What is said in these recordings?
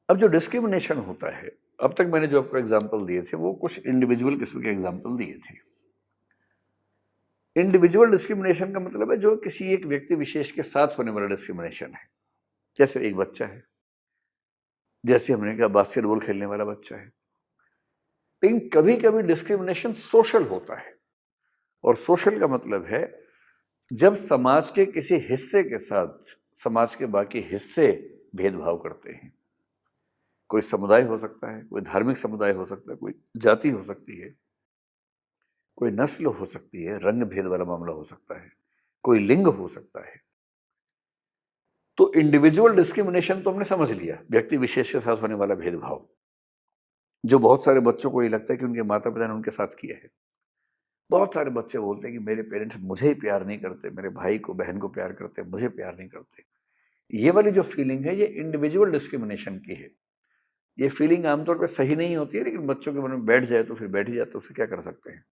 अब जो डिस्क्रिमिनेशन होता है, अब तक मैंने जो आपको एग्जाम्पल दिए थे वो कुछ इंडिविजुअल किस्म के एग्जाम्पल दिए थे। इंडिविजुअल डिस्क्रिमिनेशन का मतलब है जो किसी एक व्यक्ति विशेष के साथ होने वाला डिस्क्रिमिनेशन है। जैसे एक बच्चा है, जैसे हमने कहा बास्केटबॉल खेलने वाला बच्चा है। लेकिन कभी कभी डिस्क्रिमिनेशन सोशल होता है, और सोशल का मतलब है जब समाज के किसी हिस्से के साथ समाज के बाकी हिस्से भेदभाव करते हैं। कोई समुदाय हो सकता है, कोई धार्मिक समुदाय हो सकता है, कोई जाति हो सकती है, कोई नस्ल हो सकती है, रंग भेद वाला मामला हो सकता है, कोई लिंग हो सकता है। तो इंडिविजुअल डिस्क्रिमिनेशन तो हमने समझ लिया, व्यक्ति विशेष के साथ होने वाला भेदभाव, जो बहुत सारे बच्चों को ये लगता है कि उनके माता पिता ने उनके साथ किया है। बहुत सारे बच्चे बोलते हैं कि मेरे पेरेंट्स मुझे ही प्यार नहीं करते, मेरे भाई को बहन को प्यार करते, मुझे प्यार नहीं करते। ये वाली जो फीलिंग है ये इंडिविजुअल डिस्क्रिमिनेशन की है। ये फीलिंग आमतौर पर सही नहीं होती है, लेकिन बच्चों के मन में बैठ जाए तो फिर बैठ ही जाए, तो उसे क्या कर सकते हैं।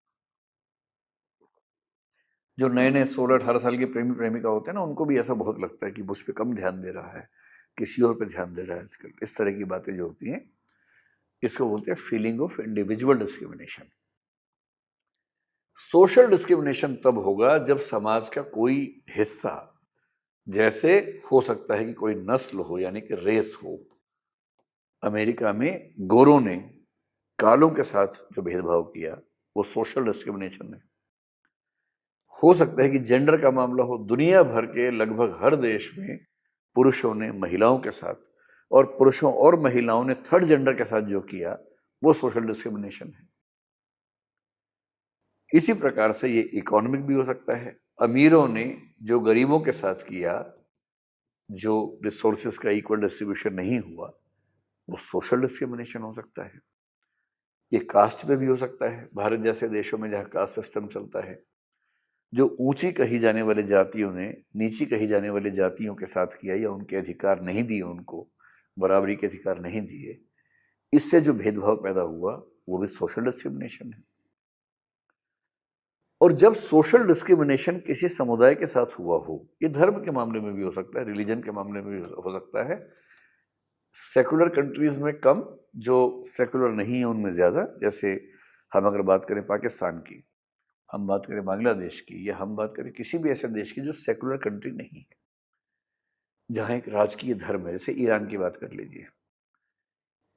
जो नए नए 16-18 साल के प्रेमी प्रेमिका होते हैं ना, उनको भी ऐसा बहुत लगता है कि मुझ पर कम ध्यान दे रहा है, किसी और पे ध्यान दे रहा है आजकल। इस तरह की बातें जो होती हैं इसको बोलते हैं feeling of individual discrimination. Social discrimination तब होगा जब समाज का कोई हिस्सा, जैसे हो सकता है कि कोई नस्ल हो यानी कि रेस हो। अमेरिका में गोरों ने कालों के साथ जो भेदभाव किया वो सोशल डिस्क्रिमिनेशन है। हो सकता है कि जेंडर का मामला हो, दुनिया भर के लगभग हर देश में पुरुषों ने महिलाओं के साथ, और पुरुषों और महिलाओं ने थर्ड जेंडर के साथ जो किया वो सोशल डिस्क्रिमिनेशन है। इसी प्रकार से ये इकोनॉमिक भी हो सकता है। अमीरों ने जो गरीबों के साथ किया, जो रिसोर्सेज का इक्वल डिस्ट्रीब्यूशन नहीं हुआ, वो सोशल डिस्क्रिमिनेशन हो सकता है। ये कास्ट पे भी हो सकता है। भारत जैसे देशों में जहाँ कास्ट सिस्टम चलता है, जो ऊंची कही जाने वाली जातियों ने नीची कही जाने वाली जातियों के साथ किया या उनके अधिकार नहीं दिए, उनको बराबरी के अधिकार नहीं दिए, इससे जो भेदभाव पैदा हुआ वो भी सोशल डिस्क्रिमिनेशन है। और जब सोशल डिस्क्रिमिनेशन किसी समुदाय के साथ हुआ हो, ये धर्म के मामले में भी हो सकता है, रिलीजन के मामले में भी हो सकता है। सेकुलर कंट्रीज में कम, जो सेकुलर नहीं है उनमें ज़्यादा। जैसे हम अगर बात करें पाकिस्तान की, हम बात करें बांग्लादेश की, या हम बात करें किसी भी ऐसे देश की जो सेकुलर कंट्री नहीं है, जहाँ एक राजकीय धर्म है, जैसे ईरान की बात कर लीजिए।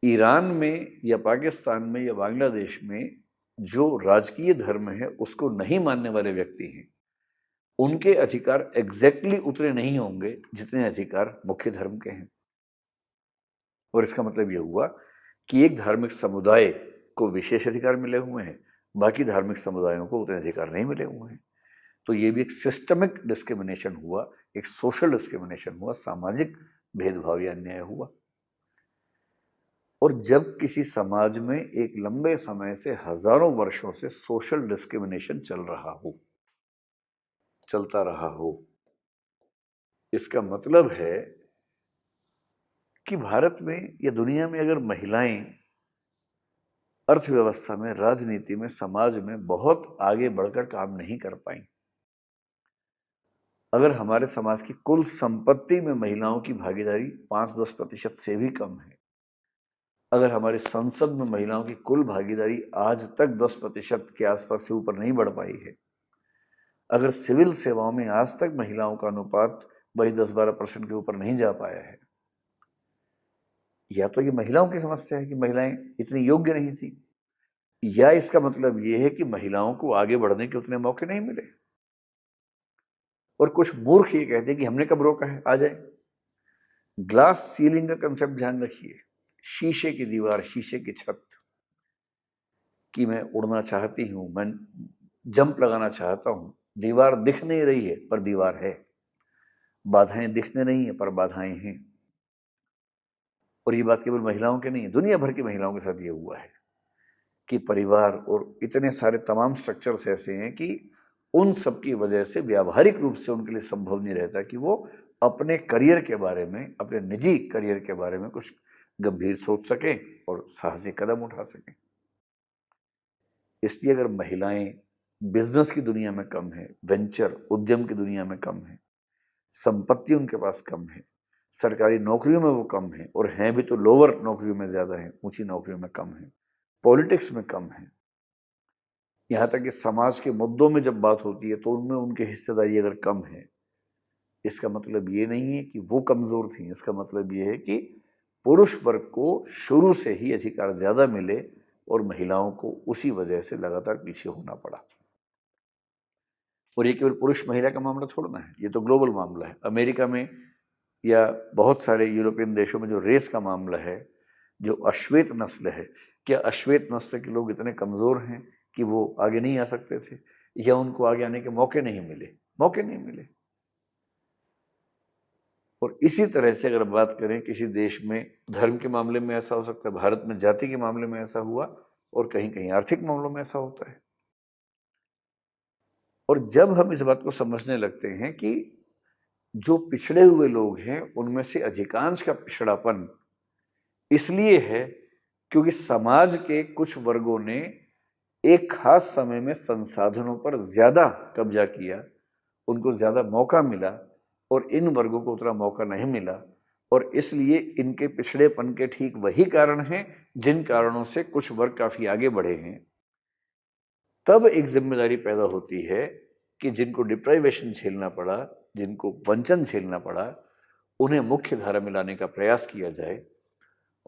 ईरान में या पाकिस्तान में या बांग्लादेश में जो राजकीय धर्म है उसको नहीं मानने वाले व्यक्ति हैं, उनके अधिकार एग्जैक्टली उतने नहीं होंगे जितने अधिकार मुख्य धर्म के हैं। और इसका मतलब यह हुआ कि एक धार्मिक समुदाय को विशेष अधिकार मिले हुए हैं, बाकी धार्मिक समुदायों को उतने अधिकार नहीं मिले हुए हैं। तो ये भी एक सिस्टमिक डिस्क्रिमिनेशन हुआ, एक सोशल डिस्क्रिमिनेशन हुआ, सामाजिक भेदभाव या अन्याय हुआ। और जब किसी समाज में एक लंबे समय से, हजारों वर्षों से सोशल डिस्क्रिमिनेशन चलता रहा हो, इसका मतलब है कि भारत में या दुनिया में अगर महिलाएं अर्थव्यवस्था में, राजनीति में, समाज में बहुत आगे बढ़कर काम नहीं कर पाई, अगर हमारे समाज की कुल संपत्ति में महिलाओं की भागीदारी 5-10% से भी कम है, अगर हमारी संसद में महिलाओं की कुल भागीदारी आज तक 10% के आसपास से ऊपर नहीं बढ़ पाई है, अगर सिविल सेवाओं में आज तक महिलाओं का अनुपात वही 10-12% के ऊपर नहीं जा पाया है, या तो ये महिलाओं की समस्या है कि महिलाएं इतनी योग्य नहीं थी, या इसका मतलब ये है कि महिलाओं को आगे बढ़ने के उतने मौके नहीं मिले। और कुछ मूर्ख ये कहते हैं कि हमने कब रोका है, आ जाए। ग्लास सीलिंग का कंसेप्ट ध्यान रखिए, शीशे की दीवार, शीशे की छत, कि मैं उड़ना चाहती हूं, मैं जंप लगाना चाहता हूं, दीवार दिख नहीं रही है पर दीवार है, बाधाएं दिखने नहीं है पर बाधाएं हैं। और ये बात केवल महिलाओं के नहीं है, दुनिया भर की महिलाओं के साथ ये हुआ है कि परिवार और इतने सारे तमाम स्ट्रक्चर्स ऐसे हैं कि उन सब की वजह से व्यावहारिक रूप से उनके लिए संभव नहीं रहता कि वो अपने करियर के बारे में, अपने निजी करियर के बारे में कुछ गंभीर सोच सकें और साहसी कदम उठा सकें। इसलिए अगर महिलाएं बिजनेस की दुनिया में कम है, वेंचर उद्यम की दुनिया में कम है, संपत्ति उनके पास कम है, सरकारी नौकरियों में वो कम हैं, और हैं भी तो लोअर नौकरियों में ज़्यादा हैं, ऊंची नौकरियों में कम हैं, पॉलिटिक्स में कम हैं। यहाँ तक कि समाज के मुद्दों में जब बात होती है तो उनमें उनकी हिस्सेदारी अगर कम है, इसका मतलब ये नहीं है कि वो कमज़ोर थी, इसका मतलब ये है कि पुरुष वर्ग को शुरू से ही अधिकार ज़्यादा मिले और महिलाओं को उसी वजह से लगातार पीछे होना पड़ा। और ये केवल पुरुष महिला का मामला थोड़ा ना है, ये तो ग्लोबल मामला है। अमेरिका में या बहुत सारे यूरोपियन देशों में जो रेस का मामला है, जो अश्वेत नस्ल है, क्या अश्वेत नस्ल के लोग इतने कमज़ोर हैं कि वो आगे नहीं आ सकते थे, या उनको आगे आने के मौके नहीं मिले? मौके नहीं मिले। और इसी तरह से अगर बात करें, किसी देश में धर्म के मामले में ऐसा हो सकता है, भारत में जाति के मामले में ऐसा हुआ, और कहीं कहीं आर्थिक मामलों में ऐसा होता है। और जब हम इस बात को समझने लगते हैं कि जो पिछड़े हुए लोग हैं उनमें से अधिकांश का पिछड़ापन इसलिए है क्योंकि समाज के कुछ वर्गों ने एक खास समय में संसाधनों पर ज्यादा कब्जा किया, उनको ज्यादा मौका मिला, और इन वर्गों को उतना मौका नहीं मिला, और इसलिए इनके पिछड़ेपन के ठीक वही कारण हैं जिन कारणों से कुछ वर्ग काफी आगे बढ़े हैं। तब एक जिम्मेदारी पैदा होती है कि जिनको डिप्राइवेशन झेलना पड़ा, जिनको वंचन झेलना पड़ा, उन्हें मुख्य धारा में लाने का प्रयास किया जाए।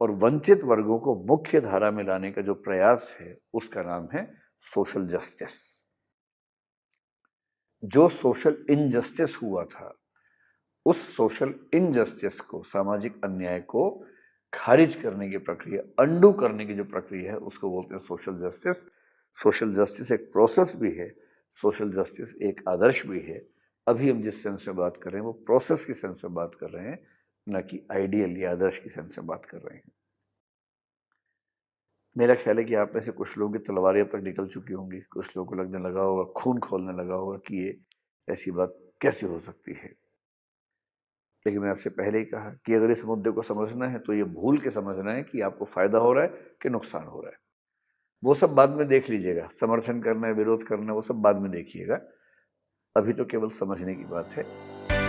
और वंचित वर्गों को मुख्य धारा में लाने का जो प्रयास है उसका नाम है सोशल जस्टिस। जो सोशल इनजस्टिस हुआ था, उस सोशल इनजस्टिस को, सामाजिक अन्याय को खारिज करने की प्रक्रिया, अंडू करने की जो प्रक्रिया है, उसको बोलते हैं सोशल जस्टिस। सोशल जस्टिस एक प्रोसेस भी है, सोशल जस्टिस एक आदर्श भी है। अभी हम जिस सेंस में बात कर रहे हैं वो प्रोसेस की सेंस में बात कर रहे हैं, न कि आइडियल या आदर्श की सेंस में बात कर रहे हैं। मेरा ख्याल है कि आप में से कुछ लोगों की तलवारें अब तक निकल चुकी होंगी, कुछ लोगों को लगने लगा होगा, खून खोलने लगा होगा कि ये ऐसी बात कैसे हो सकती है। लेकिन मैं आपसे पहले ही कहा कि अगर इस मुद्दे को समझना है तो ये भूल के समझना है कि आपको फायदा हो रहा है कि नुकसान हो रहा है। वो सब बाद में देख लीजिएगा, समर्थन करना है, विरोध करना है, वो सब बाद में देखिएगा। अभी तो केवल समझने की बात है।